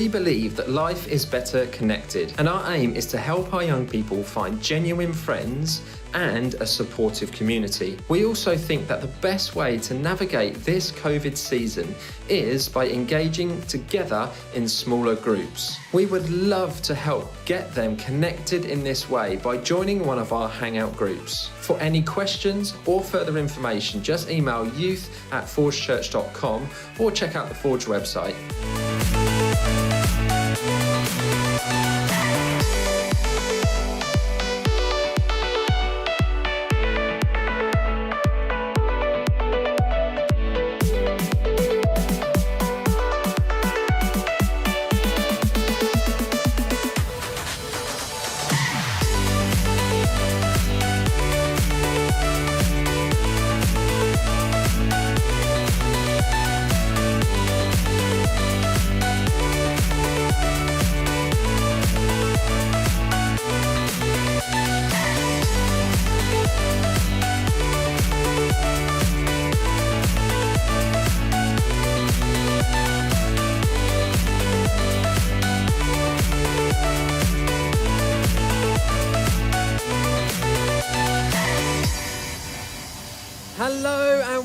We believe that life is better connected, and our aim is to help our young people find genuine friends and a supportive community. We also think that the best way to navigate this COVID season is by engaging together in smaller groups. We would love to help get them connected in this way by joining one of our Hangout groups. For any questions or further information, just email youth@forgechurch.com or check out the Forge website.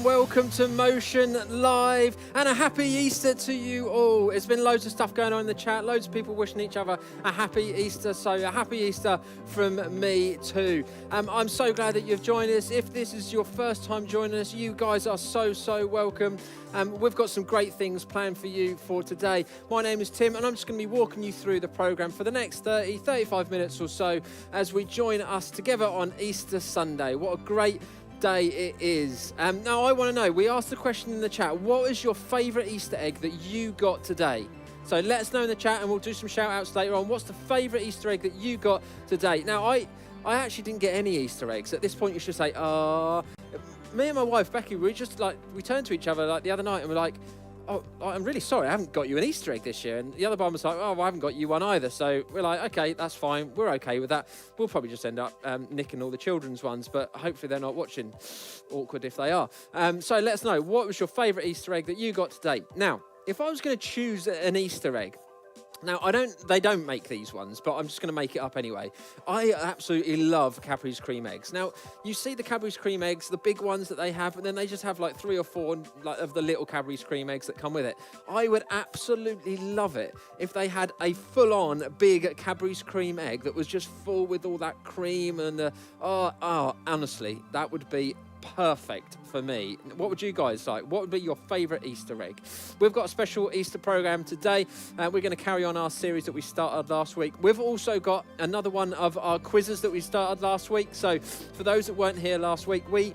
Welcome to Motion Live, and a happy Easter to you all. It's been loads of stuff going on in the chat, loads of people wishing each other a happy Easter, so a happy Easter from me too. I'm so glad that you've joined us. If this is your first time joining us, you guys are so welcome. We've got some great things planned for you for today. My name is Tim, and I'm just going to be walking you through the programme for the next 35 minutes or so as we join us together on Easter Sunday. What a great day it is. Now I want to know, we asked the question in the chat, what is your favourite Easter egg that you got today? So let us know in the chat and we'll do some shout outs later on. What's the favourite Easter egg that you got today? Now I actually didn't get any Easter eggs. At this point you should say, me and my wife Becky, we turned to each other like the other night and we're like, oh, I'm really sorry, I haven't got you an Easter egg this year. And the other one was like, oh, well, I haven't got you one either. So we're like, okay, that's fine. We're okay with that. We'll probably just end up nicking all the children's ones, but hopefully they're not watching. Awkward if they are. So let us know, what was your favourite Easter egg that you got today? Now, if I was going to choose an Easter egg, now, they don't make these ones, but I'm just going to make it up anyway. I absolutely love Cadbury's cream eggs. Now, you see the Cadbury's cream eggs, the big ones that they have, and then they just have like 3 or 4 of the little Cadbury's cream eggs that come with it. I would absolutely love it if they had a full-on big Cadbury's cream egg that was just full with all that cream and honestly, that would be perfect for me. What would you guys like? What would be your favourite Easter egg? We've got a special Easter programme today. We're going to carry on our series that we started last week. We've also got another one of our quizzes that we started last week. So for those that weren't here last week, we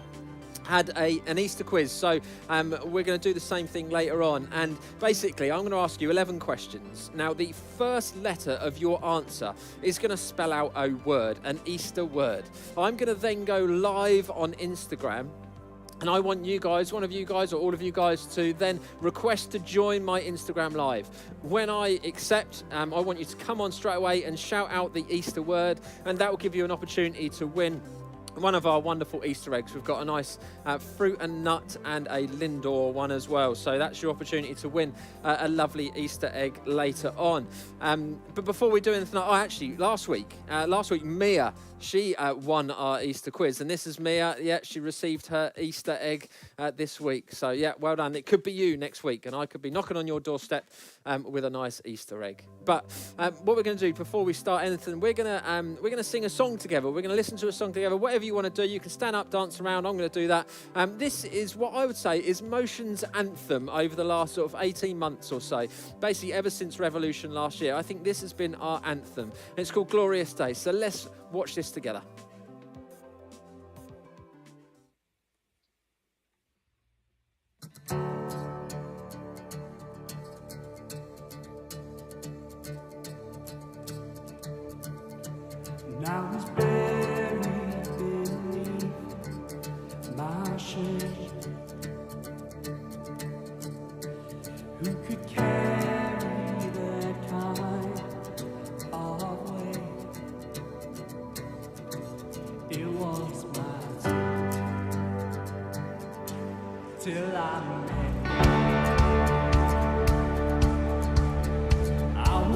had an Easter quiz, so we're going to do the same thing later on, and basically I'm going to ask you 11 questions. Now the first letter of your answer is going to spell out a word, an Easter word. I'm going to then go live on Instagram, and I want you guys, one of you guys or all of you guys, to then request to join my Instagram live. When I accept, I want you to come on straight away and shout out the Easter word, and that will give you an opportunity to win one of our wonderful Easter eggs. We've got a nice fruit and nut and a Lindor one as well. So that's your opportunity to win a lovely Easter egg later on. But before we do anything, last week Mia, she won our Easter quiz. And this is Mia. Yeah, she received her Easter egg this week. So yeah, well done. It could be you next week, and I could be knocking on your doorstep with a nice Easter egg. But what we're going to do before we start anything, we're going to sing a song together. We're going to listen to a song together. Whatever you want to do, you can stand up, dance around. I'm going to do that. This is what I would say is Motion's anthem over the last sort of 18 months or so. Basically, ever since Revolution last year, I think this has been our anthem. It's called Glorious Day. So let's watch this together. Now he's buried beneath my shade. Who could carry that kind of weight? It was my turn till I met you. I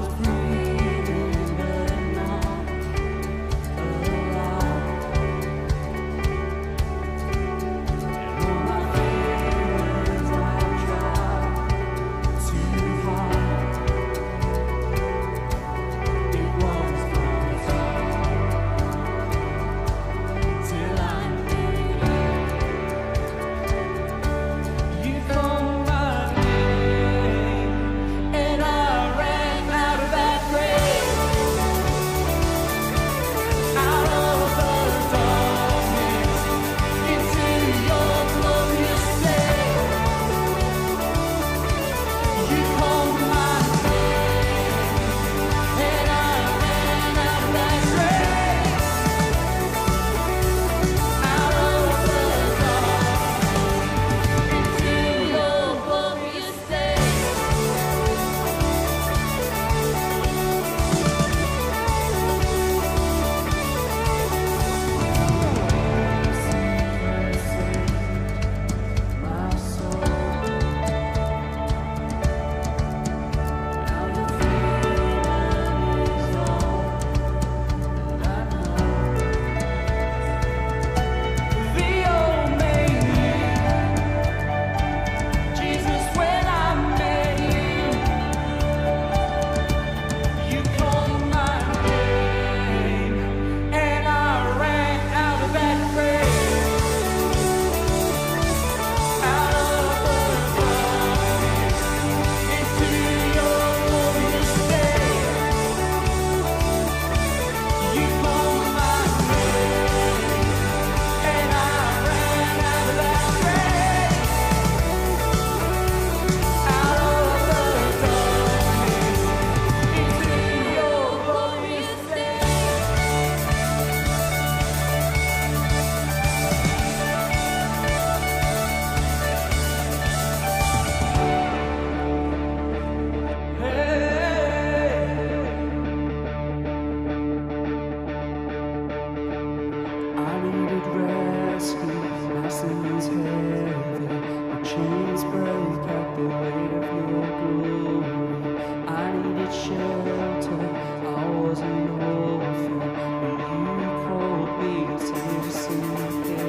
could rescue. My sins heavy, the chains break at the weight of your glory. I needed shelter, I was an orphan, but you called me to sympathy.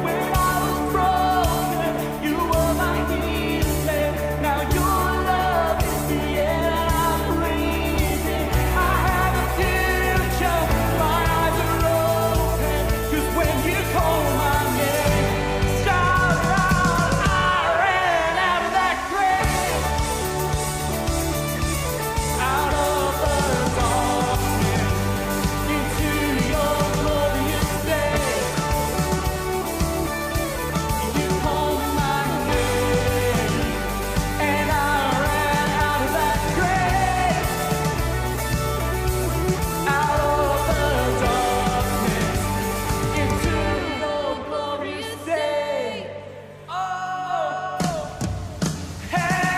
When I was broken, you were my healing. Now your love is the air I'm breathing. I have a future, my eyes are open. 'Cause when you call my name, shout out, I ran out of that grave, out of the darkness, into your glorious day. You called my name, and I ran out of that grave, out of the darkness, into your glorious day. Oh, hey,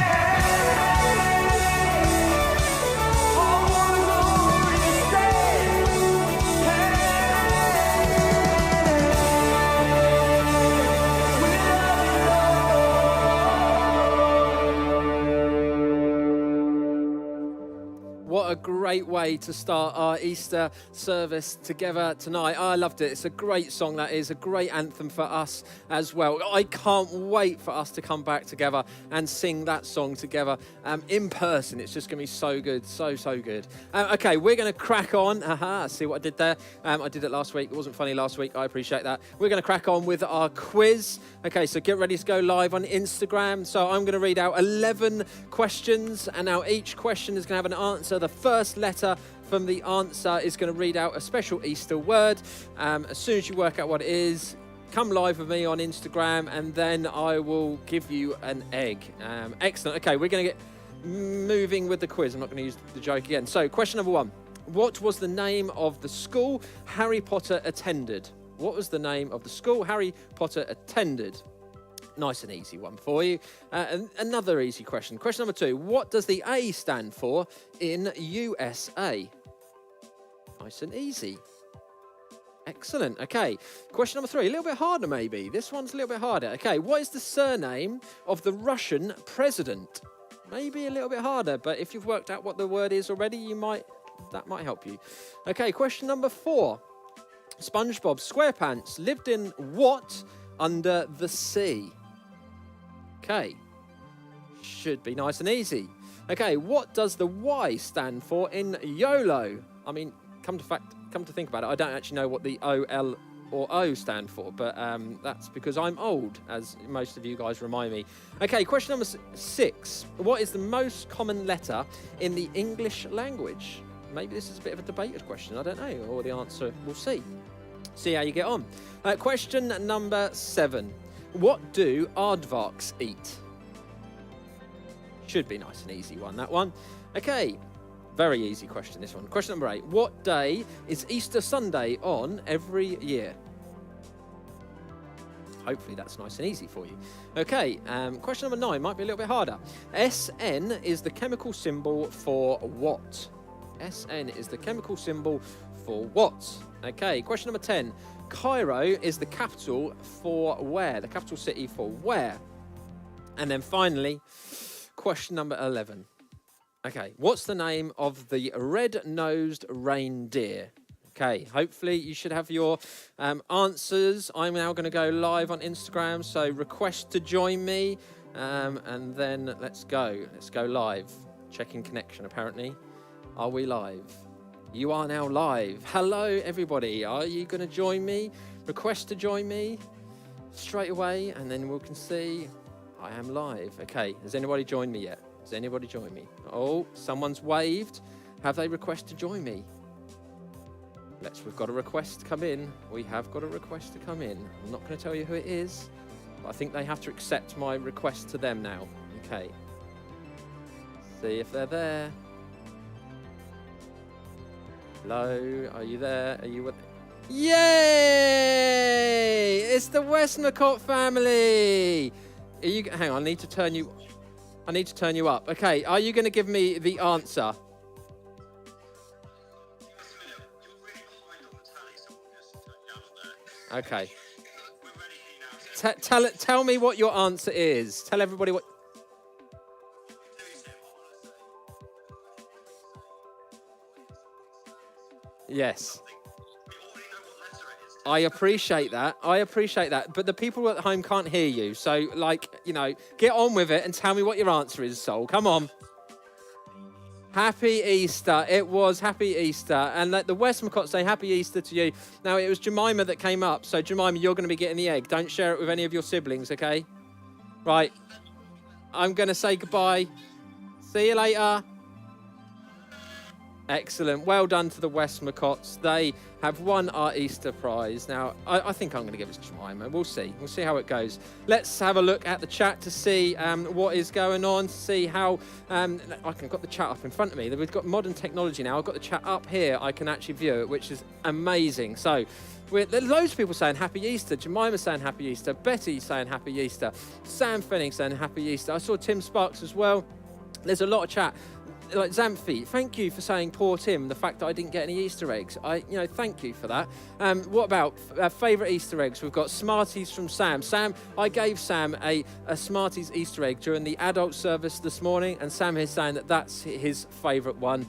oh, glorious day. What a great way to start our Easter service together tonight. I loved it. It's a great song, that is, a great anthem for us as well. I can't wait for us to come back together and sing that song together in person. It's just going to be so good, so good. Okay, we're going to crack on. See what I did there? I did it last week. It wasn't funny last week. I appreciate that. We're going to crack on with our quiz. Okay, so get ready to go live on Instagram. So I'm going to read out 11 questions, and now each question is going to have an answer. The first letter from the answer is going to read out a special Easter word. As soon as you work out what it is, come live with me on Instagram, and then I will give you an egg. Excellent. Okay, we're going to get moving with the quiz. I'm not going to use the joke again. So, question number 1. What was the name of the school Harry Potter attended? What was the name of the school Harry Potter attended? Nice and easy one for you. And another easy question. Question number 2. What does the A stand for in USA? Nice and easy. Excellent. Okay. Question number 3. A little bit harder, maybe. This one's a little bit harder. Okay. What is the surname of the Russian president? Maybe a little bit harder, but if you've worked out what the word is already, that might help you. Okay. Question number 4. SpongeBob SquarePants lived in what under the sea? Okay, should be nice and easy. Okay, what does the Y stand for in YOLO? I mean, come to think about it, I don't actually know what the OL or O stand for, but that's because I'm old, as most of you guys remind me. Okay, question number 6. What is the most common letter in the English language? Maybe this is a bit of a debated question, I don't know, or the answer we'll see. See how you get on. Question number 7. What do aardvarks eat? Should be nice and easy one, that one. Okay, very easy question, this one. Question number 8. What day is Easter Sunday on every year? Hopefully that's nice and easy for you. Okay, question number 9 might be a little bit harder. SN is the chemical symbol for what? SN is the chemical symbol for what? Okay, question number 10. Cairo is the capital for where? The capital city for where? And then finally, question number 11. Okay, what's the name of the red-nosed reindeer? Okay, hopefully you should have your answers. I'm now going to go live on Instagram, so request to join me, and then let's go. Let's go live. Checking connection, apparently. Are we live? You are now live. Hello, everybody. Are you going to join me? Request to join me straight away, and then we can see I am live. Okay, has anybody joined me yet? Has anybody joined me? Oh, someone's waved. Have they requested to join me? We've got a request to come in. We have got a request to come in. I'm not going to tell you who it is, but I think they have to accept my request to them now. Okay. See if they're there. Hello, are you there? Are you with? Yay! It's the Westmacott family. Are you? Hang on, I need to turn you up. Okay, are you going to give me the answer? Okay. Tell me what your answer is. Tell everybody what... Yes. I appreciate that. But the people at home can't hear you. So, get on with it and tell me what your answer is, Sol. Come on. Happy Easter. It was Happy Easter. And let the Westmacots say Happy Easter to you. Now, it was Jemima that came up. So, Jemima, you're going to be getting the egg. Don't share it with any of your siblings, okay? Right. I'm going to say goodbye. See you later. Excellent. Well done to the Westmacots. They have won our Easter prize. Now, I think I'm going to give it to Jemima. We'll see. We'll see how it goes. Let's have a look at the chat to see what is going on, to see how... I've got the chat up in front of me. We've got modern technology now. I've got the chat up here. I can actually view it, which is amazing. So, there's loads of people saying Happy Easter. Jemima saying Happy Easter. Betty saying Happy Easter. Sam Fenning saying Happy Easter. I saw Tim Sparks as well. There's a lot of chat. Like Xanthi, thank you for saying poor Tim, the fact that I didn't get any Easter eggs. Thank you for that. What about favourite Easter eggs? We've got Smarties from Sam. Sam, I gave Sam a Smarties Easter egg during the adult service this morning, and Sam is saying that that's his favourite one.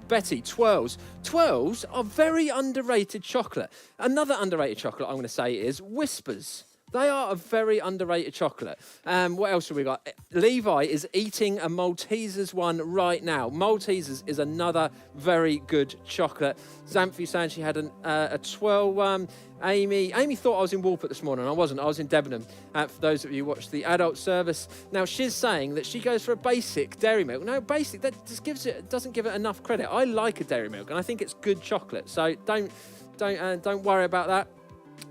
Betty, Twirls. Twirls are very underrated chocolate. Another underrated chocolate I'm going to say is Whispers. They are a very underrated chocolate. What else have we got? Levi is eating a Maltesers one right now. Maltesers is another very good chocolate. Xanthi saying she had a twirl one. Amy thought I was in Walport this morning. I wasn't. I was in Debenham. For those of you who watched the adult service. Now, she's saying that she goes for a basic dairy milk. No, basic, that just doesn't give it enough credit. I like a dairy milk, and I think it's good chocolate. So don't worry about that.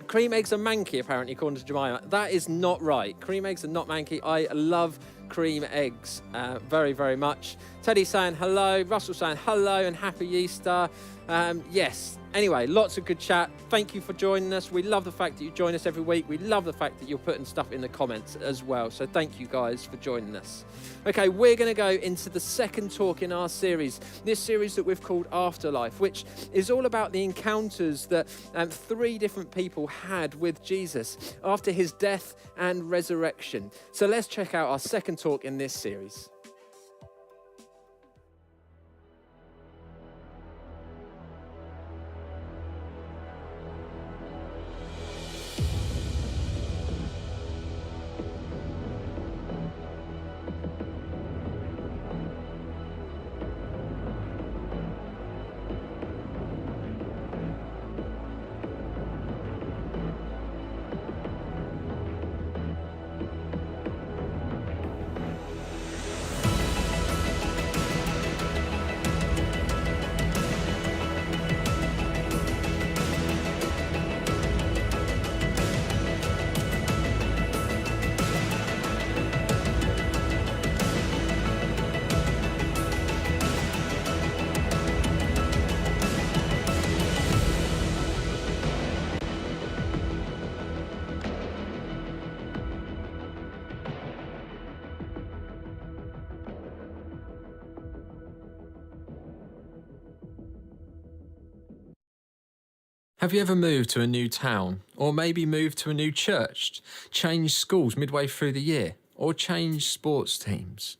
Cream eggs are manky, apparently, according to Jemima. That is not right. Cream eggs are not manky. I love cream eggs very, very much. Teddy saying hello. Russell saying hello and Happy Easter. Yes. Anyway, lots of good chat. Thank you for joining us. We love the fact that you join us every week. We love the fact that you're putting stuff in the comments as well. So thank you guys for joining us. Okay, we're going to go into the second talk in our series. This series that we've called Afterlife, which is all about the encounters that three different people had with Jesus after his death and resurrection. So let's check out our second talk in this series. Have you ever moved to a new town, or maybe moved to a new church, changed schools midway through the year, or changed sports teams?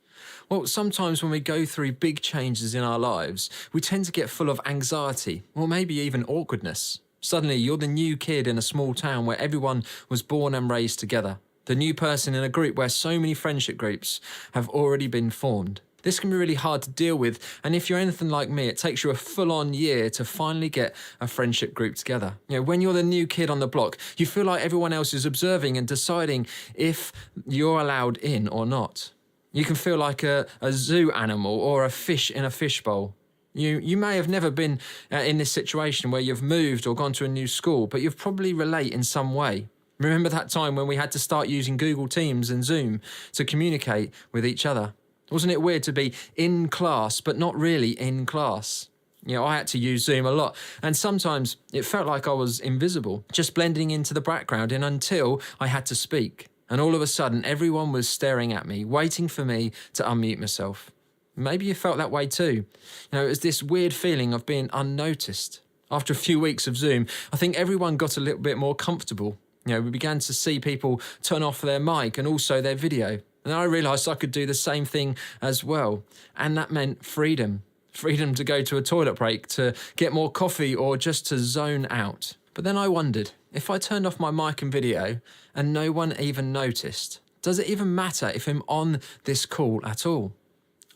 Well, sometimes when we go through big changes in our lives, we tend to get full of anxiety, or maybe even awkwardness. Suddenly, you're the new kid in a small town where everyone was born and raised together. The new person in a group where so many friendship groups have already been formed. This can be really hard to deal with, and if you're anything like me, it takes you a full-on year to finally get a friendship group together. When you're the new kid on the block, you feel like everyone else is observing and deciding if you're allowed in or not. You can feel like a zoo animal or a fish in a fishbowl. You may have never been in this situation where you've moved or gone to a new school, but you've probably relate in some way. Remember that time when we had to start using Google Teams and Zoom to communicate with each other? Wasn't it weird to be in class, but not really in class? I had to use Zoom a lot, and sometimes it felt like I was invisible, just blending into the background, and until I had to speak. And all of a sudden, everyone was staring at me, waiting for me to unmute myself. Maybe you felt that way too. It was this weird feeling of being unnoticed. After a few weeks of Zoom, I think everyone got a little bit more comfortable. We began to see people turn off their mic and also their video. And I realised I could do the same thing as well. And that meant freedom. Freedom to go to a toilet break, to get more coffee, or just to zone out. But then I wondered, if I turned off my mic and video and no one even noticed, does it even matter if I'm on this call at all?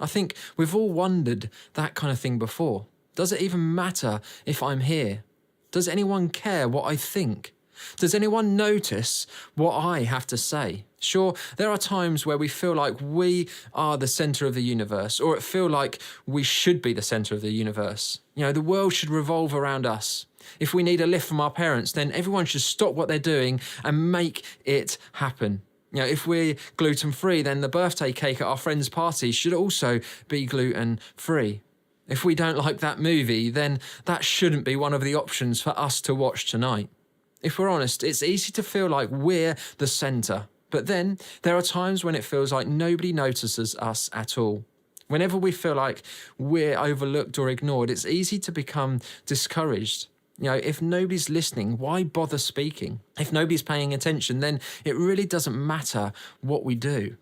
I think we've all wondered that kind of thing before. Does it even matter if I'm here? Does anyone care what I think? Does anyone notice what I have to say? Sure, there are times where we feel like we are the centre of the universe, or it feel like we should be the centre of the universe. The world should revolve around us. If we need a lift from our parents, then everyone should stop what they're doing and make it happen. If we're gluten-free, then the birthday cake at our friend's party should also be gluten-free. If we don't like that movie, then that shouldn't be one of the options for us to watch tonight. If we're honest, it's easy to feel like we're the centre. But then there are times when it feels like nobody notices us at all. Whenever we feel like we're overlooked or ignored, it's easy to become discouraged. If nobody's listening, why bother speaking? If nobody's paying attention, then it really doesn't matter what we do.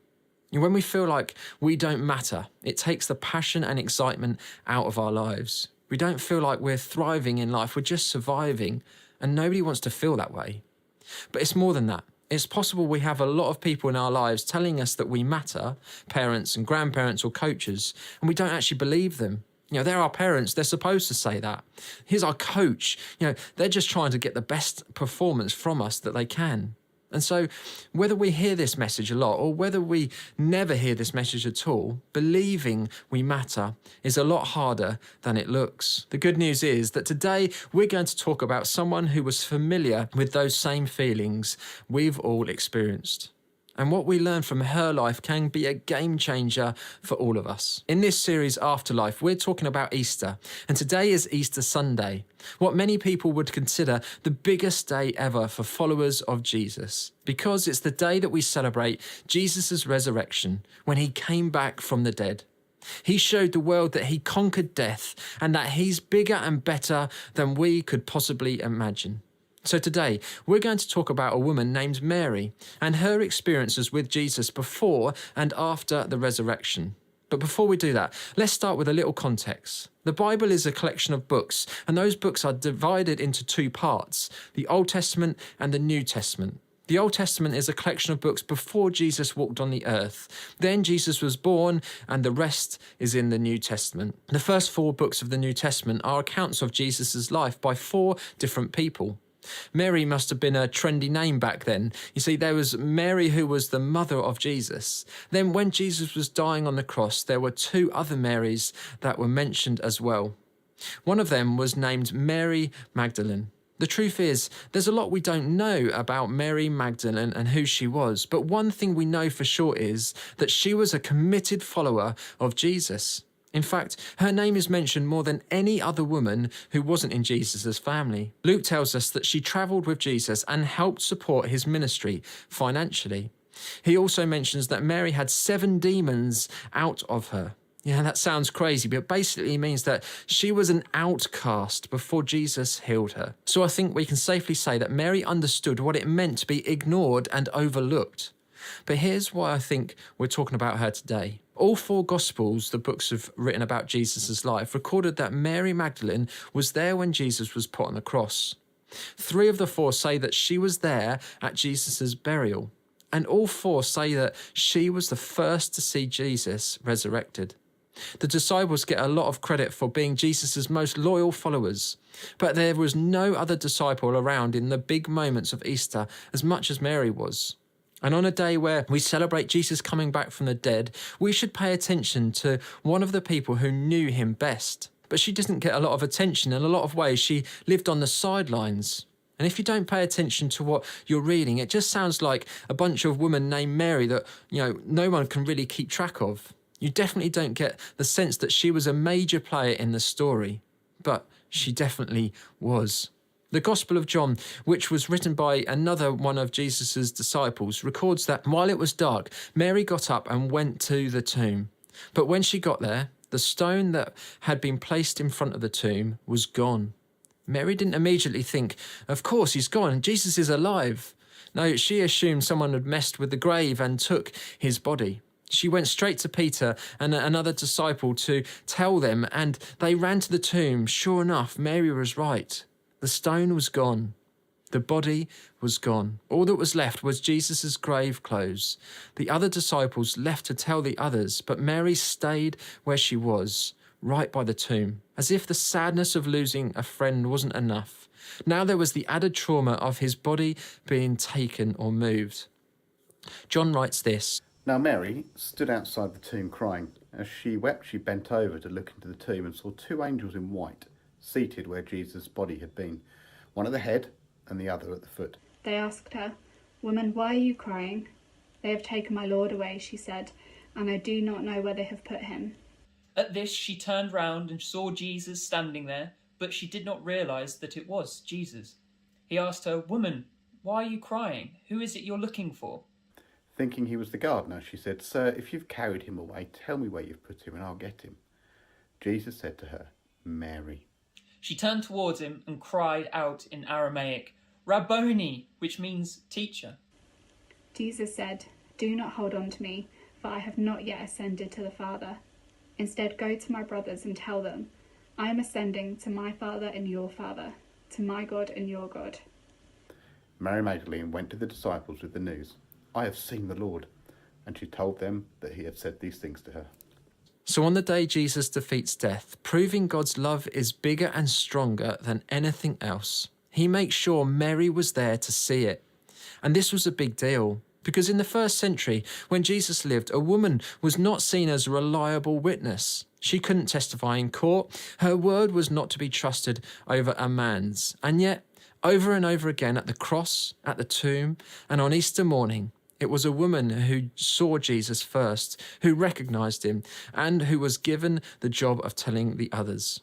When we feel like we don't matter, it takes the passion and excitement out of our lives. We don't feel like we're thriving in life, we're just surviving, and nobody wants to feel that way. But it's more than that. It's possible we have a lot of people in our lives telling us that we matter, parents and grandparents or coaches, and we don't actually believe them. They're our parents, they're supposed to say that. Here's our coach, they're just trying to get the best performance from us that they can. And so whether we hear this message a lot or whether we never hear this message at all, believing we matter is a lot harder than it looks. The good news is that today we're going to talk about someone who was familiar with those same feelings we've all experienced. And what we learn from her life can be a game changer for all of us. In this series, Afterlife, we're talking about Easter. And today is Easter Sunday, what many people would consider the biggest day ever for followers of Jesus, because it's the day that we celebrate Jesus' resurrection when he came back from the dead. He showed the world that he conquered death and that he's bigger and better than we could possibly imagine. So today, we're going to talk about a woman named Mary and her experiences with Jesus before and after the resurrection. But before we do that, let's start with a little context. The Bible is a collection of books, and those books are divided into two parts, the Old Testament and the New Testament. The Old Testament is a collection of books before Jesus walked on the earth. Then Jesus was born, and the rest is in the New Testament. The first 4 books of the New Testament are accounts of Jesus' life by 4 different people. Mary must have been a trendy name back then. You see, there was Mary, who was the mother of Jesus. Then when Jesus was dying on the cross, there were 2 other Marys that were mentioned as well. One of them was named Mary Magdalene. The truth is, there's a lot we don't know about Mary Magdalene and who she was, but one thing we know for sure is that she was a committed follower of Jesus. In fact, her name is mentioned more than any other woman who wasn't in Jesus' family. Luke tells us that she travelled with Jesus and helped support his ministry financially. He also mentions that Mary had 7 demons out of her. Yeah, that sounds crazy, but basically means that she was an outcast before Jesus healed her. So I think we can safely say that Mary understood what it meant to be ignored and overlooked. But here's why I think we're talking about her today. All 4 Gospels, the books written about Jesus' life, recorded that Mary Magdalene was there when Jesus was put on the cross. 3 of the 4 say that she was there at Jesus' burial. And all 4 say that she was the first to see Jesus resurrected. The disciples get a lot of credit for being Jesus' most loyal followers. But there was no other disciple around in the big moments of Easter as much as Mary was. And on a day where we celebrate Jesus coming back from the dead, we should pay attention to one of the people who knew him best. But she didn't get a lot of attention. In a lot of ways, she lived on the sidelines. And if you don't pay attention to what you're reading, it just sounds like a bunch of women named Mary that, no one can really keep track of. You definitely don't get the sense that she was a major player in the story. But she definitely was. The Gospel of John, which was written by another one of Jesus' disciples, records that while it was dark, Mary got up and went to the tomb. But when she got there, the stone that had been placed in front of the tomb was gone. Mary didn't immediately think, of course, he's gone, Jesus is alive. No, she assumed someone had messed with the grave and took his body. She went straight to Peter and another disciple to tell them, and they ran to the tomb. Sure enough, Mary was right. The stone was gone. The body was gone. All that was left was Jesus' grave clothes. The other disciples left to tell the others, but Mary stayed where she was, right by the tomb, as if the sadness of losing a friend wasn't enough. Now there was the added trauma of his body being taken or moved. John writes this. Now Mary stood outside the tomb crying. As she wept, she bent over to look into the tomb and saw two angels in white, seated where Jesus' body had been, one at the head and the other at the foot. They asked her, "Woman, why are you crying?" "They have taken my Lord away," she said, "and I do not know where they have put him." At this she turned round and saw Jesus standing there, but she did not realise that it was Jesus. He asked her, "Woman, why are you crying? Who is it you're looking for?" Thinking he was the gardener, she said, "Sir, if you've carried him away, tell me where you've put him and I'll get him." Jesus said to her, "Mary." She turned towards him and cried out in Aramaic, "Rabboni," which means teacher. Jesus said, "Do not hold on to me, for I have not yet ascended to the Father. Instead, go to my brothers and tell them, I am ascending to my Father and your Father, to my God and your God." Mary Magdalene went to the disciples with the news, "I have seen the Lord," and she told them that he had said these things to her. So on the day Jesus defeats death, proving God's love is bigger and stronger than anything else, he makes sure Mary was there to see it. And this was a big deal, because in the first century, when Jesus lived, a woman was not seen as a reliable witness. She couldn't testify in court. Her word was not to be trusted over a man's. And yet, over and over again at the cross, at the tomb, and on Easter morning, it was a woman who saw Jesus first, who recognised him, and who was given the job of telling the others.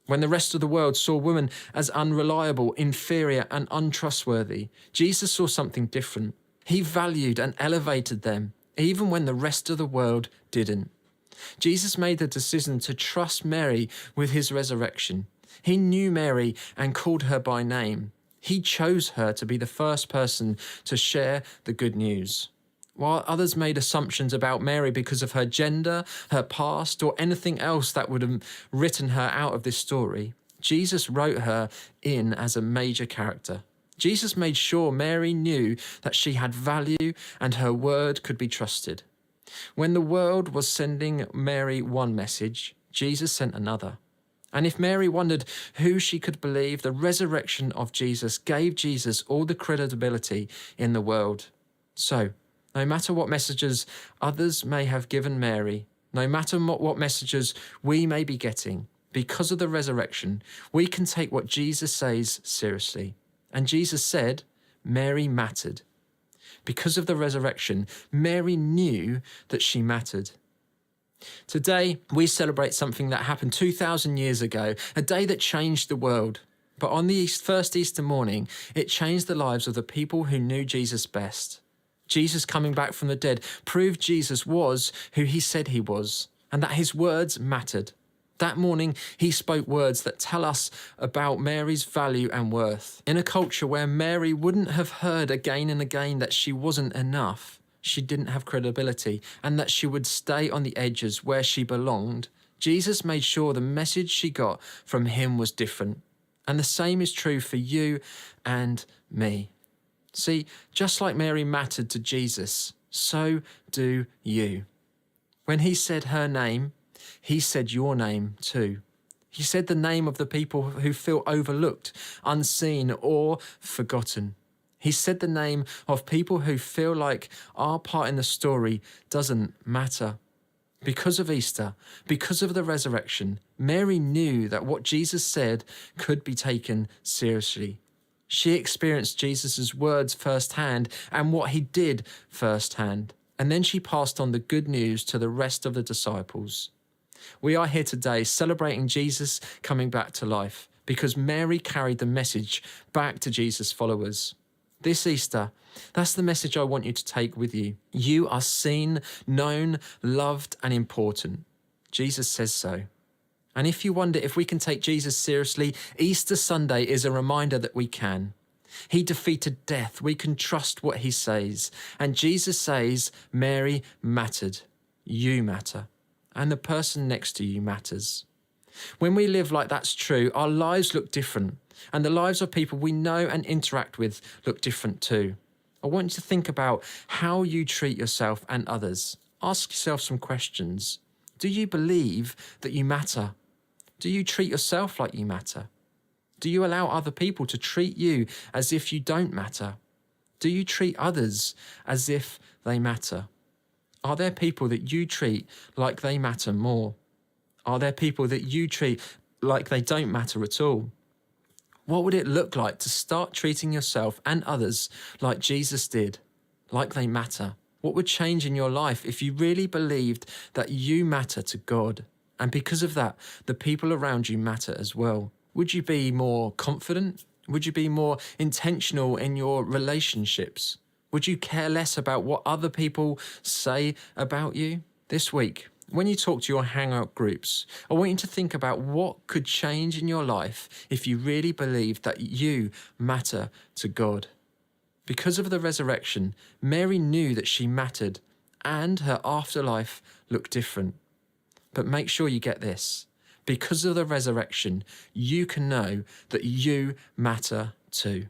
When the rest of the world saw women as unreliable, inferior, and untrustworthy, Jesus saw something different. He valued and elevated them, even when the rest of the world didn't. Jesus made the decision to trust Mary with his resurrection. He knew Mary and called her by name. He chose her to be the first person to share the good news. While others made assumptions about Mary because of her gender, her past, or anything else that would have written her out of this story, Jesus wrote her in as a major character. Jesus made sure Mary knew that she had value and her word could be trusted. When the world was sending Mary one message, Jesus sent another. And if Mary wondered who she could believe, the resurrection of Jesus gave Jesus all the credibility in the world. So, no matter what messages others may have given Mary, no matter what messages we may be getting, because of the resurrection, we can take what Jesus says seriously. And Jesus said, Mary mattered. Because of the resurrection, Mary knew that she mattered. Today, we celebrate something that happened 2,000 years ago, a day that changed the world. But on the first Easter morning, it changed the lives of the people who knew Jesus best. Jesus coming back from the dead proved Jesus was who he said he was, and that his words mattered. That morning, he spoke words that tell us about Mary's value and worth. In a culture where Mary wouldn't have heard again and again that she wasn't enough, she didn't have credibility, and that she would stay on the edges where she belonged, Jesus made sure the message she got from him was different. And the same is true for you and me. See, just like Mary mattered to Jesus, so do you. When he said her name, he said your name too. He said the name of the people who feel overlooked, unseen, or forgotten. He said the name of people who feel like our part in the story doesn't matter. Because of Easter, because of the resurrection, Mary knew that what Jesus said could be taken seriously. She experienced Jesus' words firsthand and what he did firsthand. And then she passed on the good news to the rest of the disciples. We are here today celebrating Jesus coming back to life because Mary carried the message back to Jesus' followers. This Easter, that's the message I want you to take with you. You are seen, known, loved, and important. Jesus says so. And if you wonder if we can take Jesus seriously, Easter Sunday is a reminder that we can. He defeated death. We can trust what he says. And Jesus says, Mary mattered. You matter. And the person next to you matters. When we live like that's true, our lives look different. And the lives of people we know and interact with look different too. I want you to think about how you treat yourself and others. Ask yourself some questions. Do you believe that you matter? Do you treat yourself like you matter? Do you allow other people to treat you as if you don't matter? Do you treat others as if they matter? Are there people that you treat like they matter more? Are there people that you treat like they don't matter at all? What would it look like to start treating yourself and others like Jesus did, like they matter? What would change in your life if you really believed that you matter to God? And because of that, the people around you matter as well. Would you be more confident? Would you be more intentional in your relationships? Would you care less about what other people say about you? This week, when you talk to your hangout groups, I want you to think about what could change in your life if you really believed that you matter to God. Because of the resurrection, Mary knew that she mattered and her afterlife looked different. But make sure you get this. Because of the resurrection, you can know that you matter too.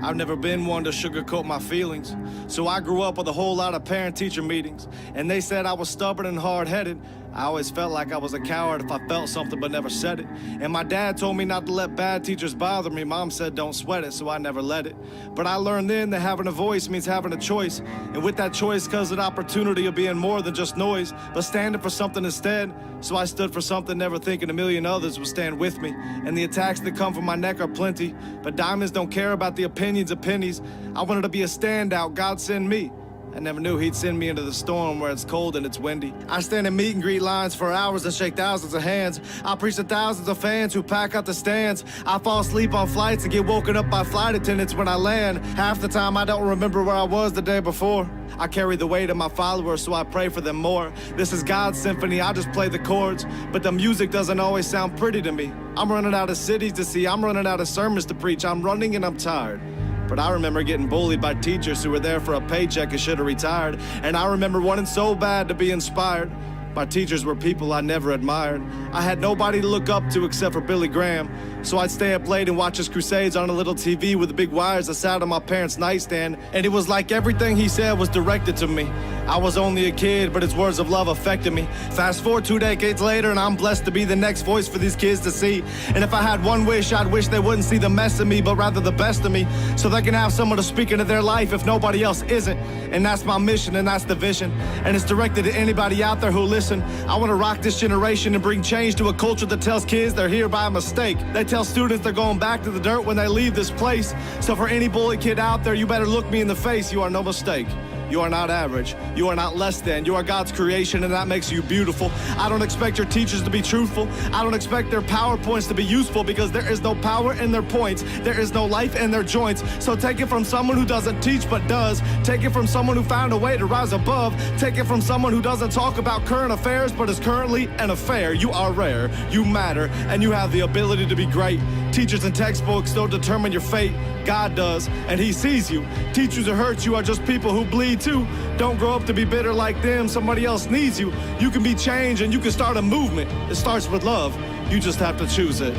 I've never been one to sugarcoat my feelings, so I grew up with a whole lot of parent-teacher meetings, and they said I was stubborn and hard-headed. I always felt like I was a coward if I felt something but never said it. And my dad told me not to let bad teachers bother me. Mom said don't sweat it, so I never let it. But I learned then that having a voice means having a choice. And with that choice comes an opportunity of being more than just noise, but standing for something instead. So I stood for something, never thinking a million others would stand with me. And the attacks that come from my neck are plenty, but diamonds don't care about the opinions of pennies. I wanted to be a standout, God send me. I never knew he'd send me into the storm where it's cold and it's windy. I stand in meet and greet lines for hours and shake thousands of hands. I preach to thousands of fans who pack out the stands. I fall asleep on flights and get woken up by flight attendants when I land. Half the time I don't remember where I was the day before. I carry the weight of my followers, so I pray for them more. This is God's symphony, I just play the chords. But the music doesn't always sound pretty to me. I'm running out of cities to see, I'm running out of sermons to preach. I'm running and I'm tired. But I remember getting bullied by teachers who were there for a paycheck and should have retired. And I remember wanting so bad to be inspired. My teachers were people I never admired. I had nobody to look up to except for Billy Graham. So I'd stay up late and watch his crusades on a little TV with the big wires that sat on my parents' nightstand. And it was like everything he said was directed to me. I was only a kid, but his words of love affected me. Fast forward 2 decades later, and I'm blessed to be the next voice for these kids to see. And if I had one wish, I'd wish they wouldn't see the mess of me, but rather the best of me. So they can have someone to speak into their life if nobody else isn't. And that's my mission, and that's the vision. And it's directed to anybody out there who listen. I want to rock this generation and bring change to a culture that tells kids they're here by mistake. They tell students they're going back to the dirt when they leave this place. So for any bully kid out there, you better look me in the face. You are no mistake. You are not average. You are not less than. You are God's creation, and that makes you beautiful. I don't expect your teachers to be truthful. I don't expect their PowerPoints to be useful, because there is no power in their points. There is no life in their joints. So take it from someone who doesn't teach but does. Take it from someone who found a way to rise above. Take it from someone who doesn't talk about current affairs but is currently an affair. You are rare, you matter, and you have the ability to be great. Teachers and textbooks don't determine your fate. God does, and he sees you. Teachers who hurt you are just people who bleed too. Don't grow up to be bitter like them. Somebody else needs you. You can be changed, and you can start a movement. It starts with love. You just have to choose it.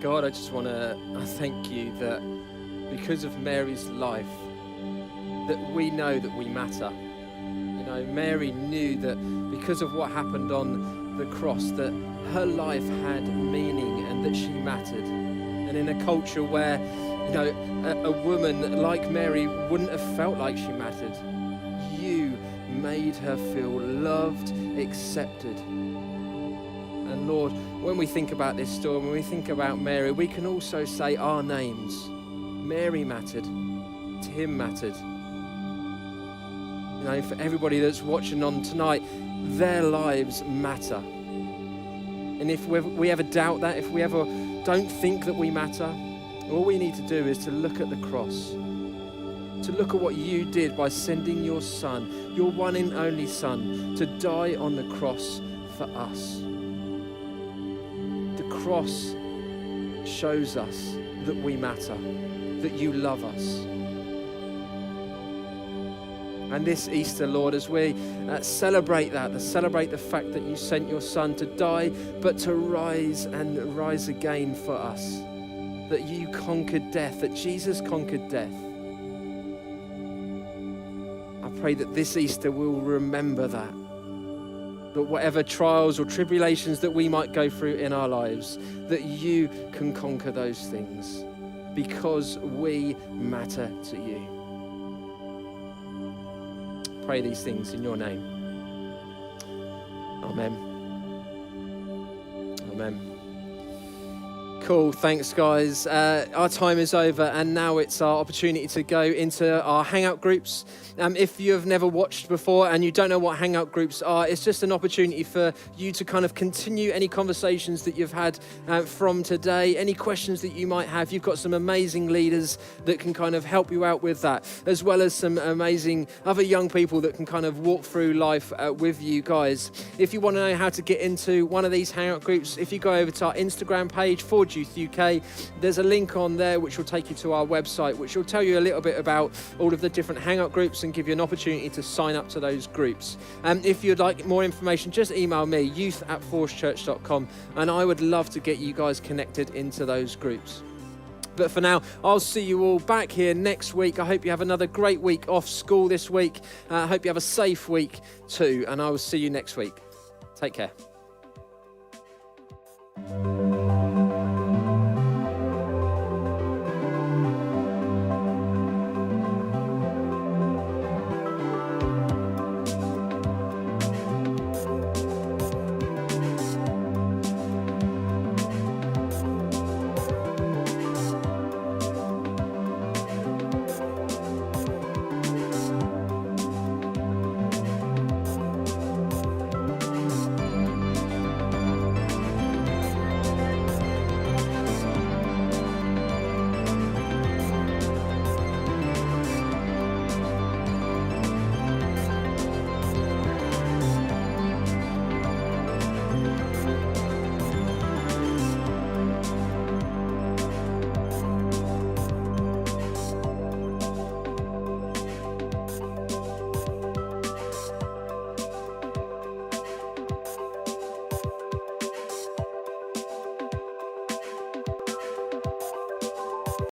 God, I just want to thank you that because of Mary's life, that we know that we matter. You know, Mary knew that because of what happened on the cross, that her life had meaning and that she mattered. And in a culture where, you know, a woman like Mary wouldn't have felt like she mattered, you made her feel loved, accepted. And Lord, when we think about this story, when we think about Mary, we can also say our names. Mary mattered. Tim mattered. for everybody that's watching on tonight, their lives matter. And if we ever doubt that, if we ever don't think that we matter, all we need to do is to look at the cross, to look at what you did by sending your son, your one and only son, to die on the cross for us. The cross shows us that we matter, that you love us. And this Easter, Lord, as we celebrate that, to celebrate the fact that you sent your son to die, but to rise and rise again for us, that you conquered death, that Jesus conquered death. I pray that this Easter we'll remember that whatever trials or tribulations that we might go through in our lives, that you can conquer those things because we matter to you. Pray these things in your name. Amen. Amen. Cool, thanks guys. Our time is over and now it's our opportunity to go into our hangout groups. If you've never watched before and you don't know what hangout groups are, it's just an opportunity for you to kind of continue any conversations that you've had from today, any questions that you might have. You've got some amazing leaders that can kind of help you out with that, as well as some amazing other young people that can kind of walk through life with you guys. If you want to know how to get into one of these hangout groups, if you go over to our Instagram page, Forge Youth UK, there's a link on there which will take you to our website, which will tell you a little bit about all of the different hangout groups and give you an opportunity to sign up to those groups. If you'd like more information, just email me, youth@forgechurch.com, and I would love to get you guys connected into those groups. But for now, I'll see you all back here next week. I hope you have another great week off school this week. I hope you have a safe week too, and I will see you next week. Take care.